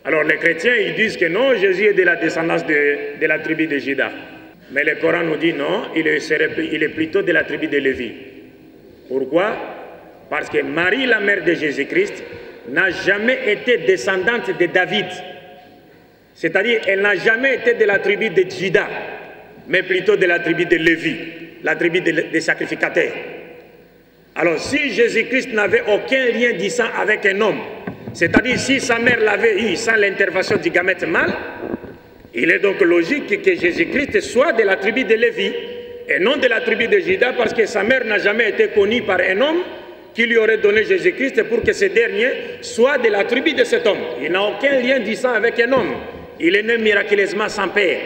Alors les chrétiens, ils disent que non, Jésus est de la descendance de la tribu de Juda. Mais le Coran nous dit non, il est plutôt de la tribu de Lévi. Pourquoi? Parce que Marie, la mère de Jésus-Christ, n'a jamais été descendante de David. C'est-à-dire, elle n'a jamais été de la tribu de Juda, mais plutôt de la tribu de Lévi, la tribu des sacrificateurs. Alors, si Jésus-Christ n'avait aucun lien du sang avec un homme, c'est-à-dire si sa mère l'avait eu sans l'intervention du gamète mâle, il est donc logique que Jésus-Christ soit de la tribu de Lévi et non de la tribu de Juda, parce que sa mère n'a jamais été connue par un homme qui lui aurait donné Jésus-Christ pour que ce dernier soit de la tribu de cet homme. Il n'a aucun lien du sang avec un homme. Il est né miraculeusement sans père.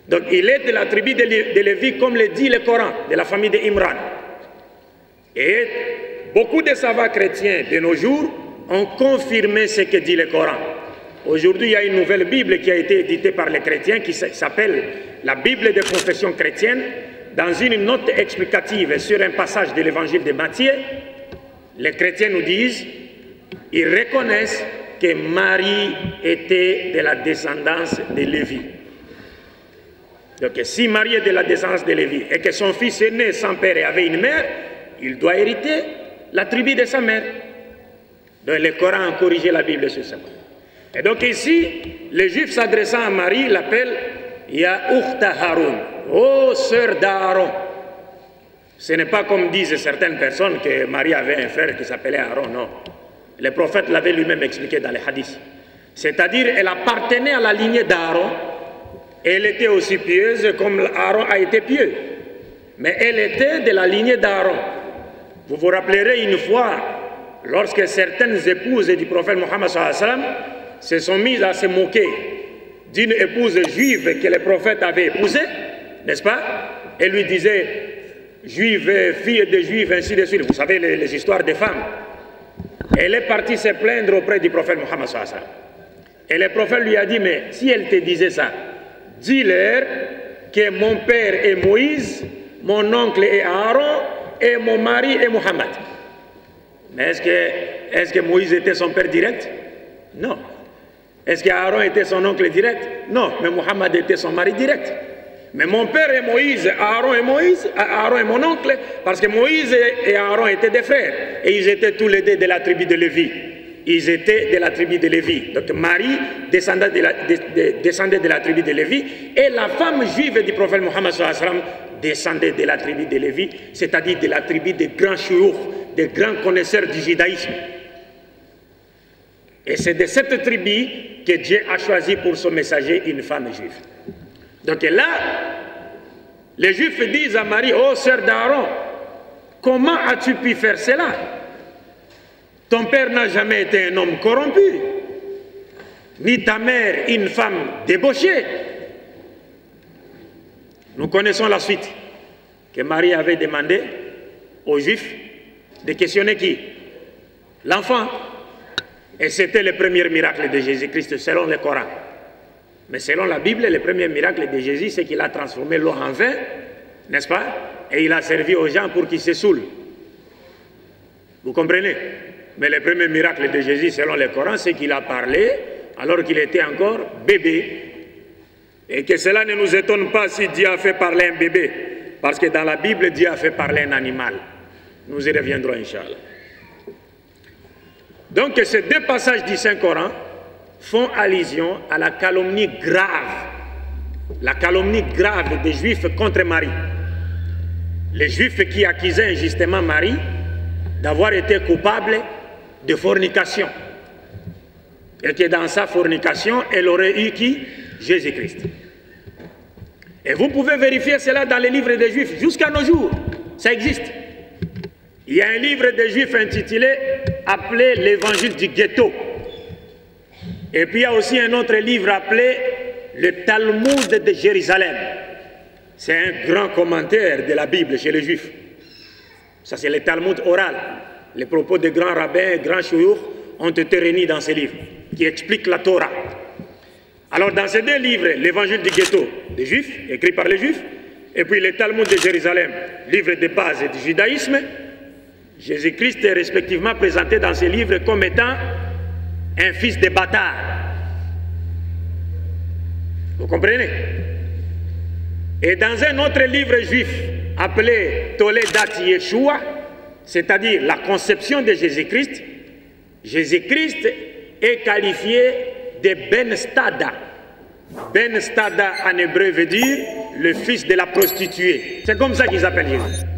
Donc il est de la tribu de Lévi, comme le dit le Coran, de la famille d'Imran. Et beaucoup de savants chrétiens de nos jours ont confirmé ce que dit le Coran. Aujourd'hui, il y a une nouvelle Bible qui a été éditée par les chrétiens qui s'appelle la Bible de confession chrétienne. Dans une note explicative sur un passage de l'évangile de Matthieu, les chrétiens nous disent, ils reconnaissent que Marie était de la descendance de Lévi. Donc si Marie est de la descendance de Lévi et que son fils est né sans père et avait une mère, il doit hériter la tribu de sa mère. Donc le Coran a corrigé la Bible sur ça. Et donc ici, les Juifs s'adressant à Marie l'appellent Ya Ukhta Haroun, ô sœur d'Aaron. Ce n'est pas comme disent certaines personnes que Marie avait un frère qui s'appelait Aaron, non. Le prophète l'avait lui-même expliqué dans les hadiths. C'est-à-dire, elle appartenait à la lignée d'Aaron. Elle était aussi pieuse comme Aaron a été pieux. Mais elle était de la lignée d'Aaron. Vous vous rappellerez une fois, lorsque certaines épouses du prophète Mohammed se sont mises à se moquer d'une épouse juive que le prophète avait épousée, n'est-ce pas? Elle lui disait, juive, fille de juive, ainsi de suite. Vous savez les histoires des femmes. Elle est partie se plaindre auprès du prophète Mohammed. Et le prophète lui a dit, mais si elle te disait ça, dis-leur que mon père est Moïse, mon oncle est Aaron, et mon mari est Mohammed. Mais est-ce que Moïse était son père direct? Non. Est-ce qu'Aaron était son oncle direct? Non, mais Mohammed était son mari direct. Mais mon père est Moïse, Aaron est mon oncle, parce que Moïse et Aaron étaient des frères. Et ils étaient tous les deux de la tribu de Lévi. Ils étaient de la tribu de Lévi. Donc Marie descendait de la tribu de Lévi. Et la femme juive du prophète Mohammed descendait de la tribu de Lévi, c'est-à-dire de la tribu des grands chouyours, des grands connaisseurs du judaïsme. Et c'est de cette tribu que Dieu a choisi pour son messager une femme juive. Donc là, les Juifs disent à Marie, ô sœur d'Aaron, comment as-tu pu faire cela? Ton père n'a jamais été un homme corrompu, ni ta mère une femme débauchée. Nous connaissons la suite, que Marie avait demandé aux Juifs de questionner qui? L'enfant. Et c'était le premier miracle de Jésus-Christ selon le Coran. Mais selon la Bible, le premier miracle de Jésus, c'est qu'il a transformé l'eau en vin, n'est-ce pas? Et il a servi aux gens pour qu'ils se saoulent. Vous comprenez? Mais le premier miracle de Jésus, selon le Coran, c'est qu'il a parlé alors qu'il était encore bébé. Et que cela ne nous étonne pas si Dieu a fait parler un bébé. Parce que dans la Bible, Dieu a fait parler un animal. Nous y reviendrons, Inch'Allah. Donc ces deux passages du Saint-Coran font allusion à la calomnie grave des Juifs contre Marie. Les Juifs qui accusaient injustement Marie d'avoir été coupable de fornication. Et que dans sa fornication, elle aurait eu qui? Jésus-Christ. Et vous pouvez vérifier cela dans les livres des Juifs jusqu'à nos jours. Ça existe. Il y a un livre des Juifs intitulé, appelé l'Évangile du ghetto. Et puis il y a aussi un autre livre appelé le Talmud de Jérusalem. C'est un grand commentaire de la Bible chez les Juifs. Ça c'est le Talmud oral. Les propos des grands rabbins, grands chouyours ont été réunis dans ces livres qui expliquent la Torah. Alors dans ces deux livres, l'Évangile du ghetto des Juifs, écrit par les Juifs, et puis le Talmud de Jérusalem, livre de base du judaïsme, Jésus-Christ est respectivement présenté dans ces livres comme étant un fils de bâtard. Vous comprenez? Et dans un autre livre juif appelé Toledat Yeshua, c'est-à-dire la conception de Jésus-Christ, Jésus-Christ est qualifié de Ben Stada. Ben Stada en hébreu veut dire le fils de la prostituée. C'est comme ça qu'ils appellent Jésus.